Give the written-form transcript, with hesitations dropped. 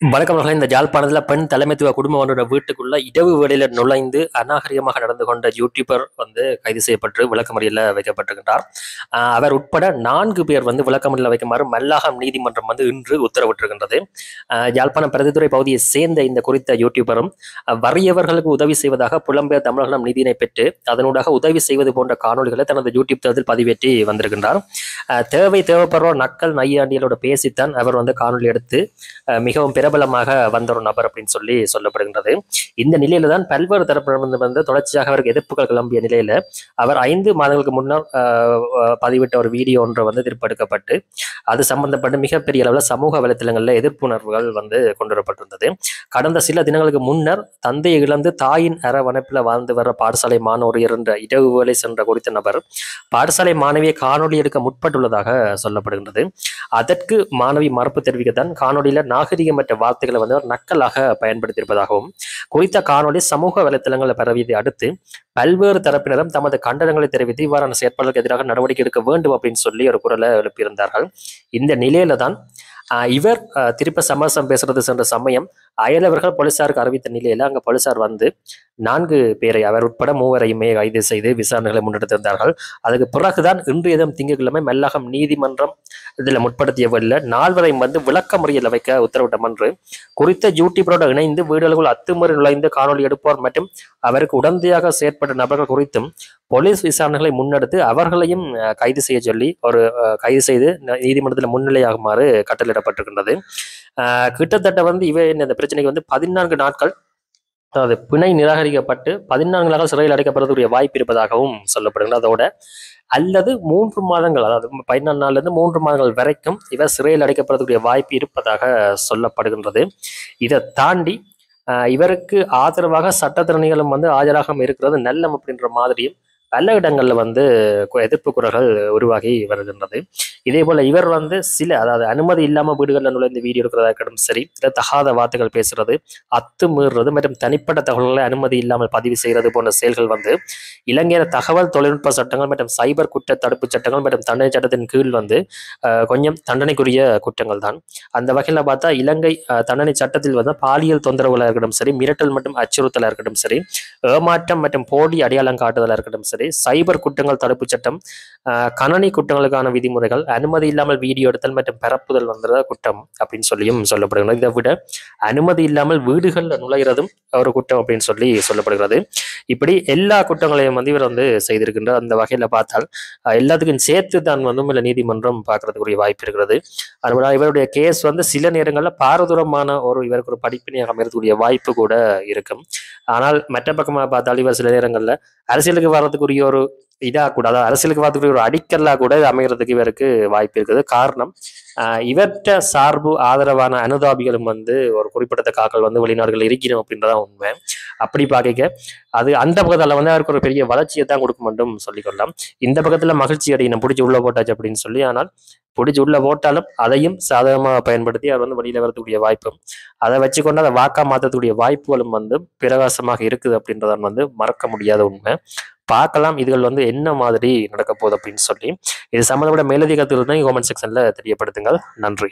வணக்கம் அவர்களே. இந்த யாழ்ப்பாணத்தில் பெண் தலைமைத்துவ குடும்பம் ஒன்றோட வீட்டுக்குள்ள இரவு வேளையில நுழைந்து அநாகரிகமாக நடந்து கொண்ட யூடியூபர் கைது செய்யப்பட்டு விளக்கமறியலில் வைக்கப்பட்டிருக்கின்றார். அவர் உட்பட 4 பேர் விளக்கமறியலில் வைக்குமாறு மல்லாகம் நீதிமன்றம் இன்று உத்தரவிட்டிருக்கின்றது. யாழ்ப்பாணம் பிரதித்துறை பகுதியை சேர்ந்த இந்த குறித்த யூடியூபரும் வறியவர்களுக்கு உதவி செய்வதாக புலம்பெயர் தமிழர்களிடம் நிதியினை பெற்று அதனூடாக உதவி செய்வது போன்ற காணொலிகளை தனது யூடியூப் தளத்தில் பதிவேற்றி வந்திருக்கின்றார். தேவைப்படுற நக்கல் நையாண்டிகளோட பேசித்தான் அவர் காணொலி எடுத்து மிகவும் பிரபலமாக வந்த ஒரு நபர் அப்படின்னு சொல்லப்படுகின்றது. இந்த நிலையில தான் பல்வேறு தரப்பிலிருந்து தொடர்ச்சியாக அவருக்கு எதிர்ப்புகள் கிளம்பிய நிலையில அவர் 5 மாதங்களுக்கு முன்னர் பதிவிட்ட ஒரு வீடியோ ஒன்று திருப்பெடுக்கப்பட்டு அது சம்பந்தப்பட்டு மிகப்பெரிய அளவில் சமூக வலைத்தளங்களில் எதிர்ப்புணர்வுகள் கொண்டுவரப்பட்டிருந்தது. கடந்த சில தினங்களுக்கு முன்னர் தந்தையை இழந்து தாயின் அரவணைப்பில் வாழ்ந்து வர பாடசாலை மாணவர் என்ற இரவு வேலை சென்ற குறித்த நபர் பாடசாலை மாணவியை காணொலி எடுக்க முற்பட்டுள்ளதாக சொல்லப்படுகின்றது. அதற்கு மாணவி மறுப்பு தெரிவிக்கத்தான் காணொலியில நாகரிகமற்ற வார்த்தைகளை நக்கலாக பயன்படுத்தியிருப்பதாகவும் குறித்த காணொலி சமூக வலைத்தளங்களை பரவியதை அடுத்து பல்வேறு தரப்பினரும் தமது கண்டனங்களை தெரிவித்து இவ்வாறான செயற்பாடுகளுக்கு எதிராக நடவடிக்கை எடுக்க வேண்டும் அப்படின்னு சொல்லி ஒரு குரலை எழுப்பியிருந்தார்கள். இந்த நிலையில தான் இவர் திருப்ப சமரசம் பேசுறது சென்ற சமயம் அயலவர்கள் போலீசாருக்கு அறிவித்த நிலையில அங்க போலீசார் 4 பேரை அவர் உட்பட 3 கைது செய்து விசாரணைகளை முன்னெடுத்திருந்தார்கள். அதுக்கு பிறகுதான் இன்றைய தினம் திங்கட்கிழமை மல்லாகம் நீதிமன்றம் இதுல முற்படுத்தியவரில் 4 விளக்கமறியலில் வைக்க உத்தரவிட்ட என்று குறித்த யூடியூபரோடு இணைந்து வீடுகளுக்குள் அத்துமுறை நுழைந்து காணொலி எடுப்போர் மற்றும் அவருக்கு உடந்தையாக செயற்பட்ட நபர்கள் குறித்தும் போலீஸ் விசாரணைகளை முன்னெடுத்து அவர்களையும் கைது செய்ய சொல்லி கைது செய்து நீதிமன்றத்தில் முன்னிலையாகுமாறு கட்டளையிடப்பட்டிருக்கின்றது. கிட்டத்தட்ட இந்த பிரச்சனைக்கு 14 நாட்கள் அதாவது பிணை நிராகரிக்கப்பட்டு 14 நாட்கள் சிறையில் அடைக்கப்படுறதுடைய வாய்ப்பு இருப்பதாகவும் சொல்லப்படுகிறது. அதோட அல்லது 3 மாதங்கள் அதாவது 14 நாள்லேருந்து 3 மாதங்கள் வரைக்கும் இவர் சிறையில் அடைக்கப்படுறதுடைய வாய்ப்பு இருப்பதாக சொல்லப்படுகின்றது. இதை தாண்டி இவருக்கு ஆதரவாக சட்டத்திறனிகளும் ஆஜராகாமல் இருக்கிறது நல்லம் அப்படின்ற மாதிரியும் பல இடங்கள்ல எதிர்ப்பு குரல்கள் உருவாகி வருகின்றது. இதே போல இவர் சில அதாவது அனுமதி இல்லாம வீடுகளில் நுழைந்து வீடியோ எடுக்கிறதா இருக்கட்டும் சரி, தகாத வார்த்தைகள் பேசுறது, அத்துமீறுறது மற்றும் தனிப்பட்ட தகவல்களை அனுமதி இல்லாமல் பதிவு செய்யறது போன்ற செயல்கள் இலங்கையில தகவல் தொழில்நுட்ப சட்டங்கள் மற்றும் சைபர் குற்ற தடுப்பு சட்டங்கள் மற்றும் தண்டனை சட்டத்தின் கீழ் கொஞ்சம் தண்டனைக்குரிய குற்றங்கள் தான். அந்த வகையில பார்த்தா இலங்கை தண்டனை சட்டத்தில் பாலியல் தொந்தரவுகளா இருக்கட்டும் சரி, மிரட்டல் மற்றும் அச்சுறுத்தலா இருக்கட்டும் சரி, ஏமாற்றம் மற்றும் போலி அடையாளம் காட்டுதலா இருக்கட்டும் சரி, சைபர் குற்றங்கள் தடுப்பு சட்டம், கணனி குற்றங்களுக்கான விதிமுறைகள், அனுமதி இல்லாமல் வீடியோ எடுத்தல் மற்றும் பரப்புதல் குற்றம் அப்படின்னு சொல்லியும் சொல்லப்படுகிறது. இதை விட அனுமதி இல்லாமல் வீடுகளில் நுழைகிறதும் ஒரு குற்றம் அப்படின்னு சொல்லப்படுகிறது. இப்படி எல்லா குற்றங்களையும் இவர் செய்திருக்கின்றார். அந்த வகையில பார்த்தால் எல்லாத்துக்கும் சேர்த்து தான் இல்லை நீதிமன்றம் பார்க்கறதுக்குரிய வாய்ப்பு இருக்கிறது. அதுபோல இவருடைய கேஸ் சில நேரங்களில் பாரதூரமான இவருக்கு ஒரு படிப்பினையாக அமையக்கூடிய வாய்ப்பு கூட இருக்கும். ஆனால் மற்ற பக்கமாக பார்த்தால் இவர் சில நேரங்களில் அரசியலுக்கு வர்றதுக்குரிய ஒரு கூட அதாவது அரசியலுக்கு வரதுக்குரிய ஒரு அடிக்கல்லா கூட அமைகிறதுக்கு இவருக்கு வாய்ப்பு இருக்குது. காரணம் இவற்ற சார்பு ஆதரவான அனுதாபிகளும் ஒரு குறிப்பிடத்தக்க ஆக்கள் வெளிநாடுகள் இருக்கணும் அப்படின்றதான் உண்மை. அப்படி பார்க்க அது அந்த பக்கத்தால அவருக்கு ஒரு பெரிய வளர்ச்சியை தான் கொடுக்கும் என்றும் சொல்லிக்கொள்ளலாம். இந்த பக்கத்துல மகிழ்ச்சி அடையணும் பிடிச்சி உள்ள போட்டாச்சு அப்படின்னு சொல்லி, ஆனால் பிடிச்சி உள்ள போட்டாலும் அதையும் சாதகமாக பயன்படுத்தி அவர் வெளியில வரக்கூடிய வாய்ப்பும் அதை வச்சுக்கொண்டு அதை வாக்கா மாற்றக்கூடிய வாய்ப்புகளும் பிரகாசமாக இருக்குது அப்படின்றதான் மறக்க முடியாத உண்மை. பார்க்கலாம் இதுகள் என்ன மாதிரி நடக்க போகுது அப்படின்னு சொல்லி. இது சம்பந்தப்பட்ட மேலதிக கருத்துக்கள் தான் கமெண்ட் செக்ஷன்ல தெரியப்படுத்துங்கள். நன்றி.